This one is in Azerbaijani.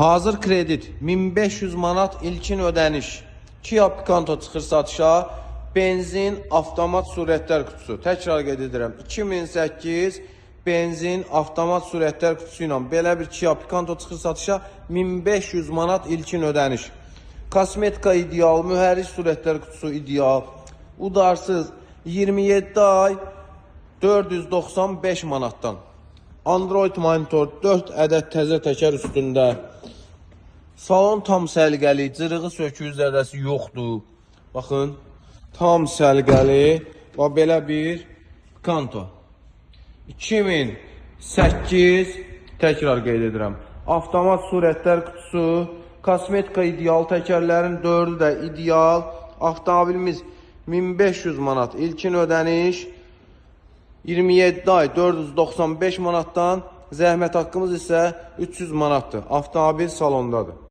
Hazır kredit 1500 manat ilkin ödəniş. Kia Picanto çıxır satışa. Benzin avtomat surətlər qutusu. Təkrar qeyd edirəm. 2008 benzin avtomat surətlər qutusu ilə belə bir Kia Picanto çıxır satışa. 1500 manat ilkin ödəniş. Kosmetika ideal, mühərrik surətlər qutusu ideal. Udarsız 27 ay 495 manatdan. Android monitor 4 ədəd təzə təkər üstündə. Salon tam səliqəli, cırığı söküyü zədəsi yoxdur. Baxın, tam səliqəli və belə bir Picanto. 2008 təkrar qeyd edirəm. Avtomat surətlər qutusu, kosmetika ideal, təkərlərin 4'ü də ideal. Avtomobilimiz 1500 manat ilkin ödəniş. 27 ay 495 manatdan, zəhmət haqqımız isə 300 manatdır. Avtomobil salondadır.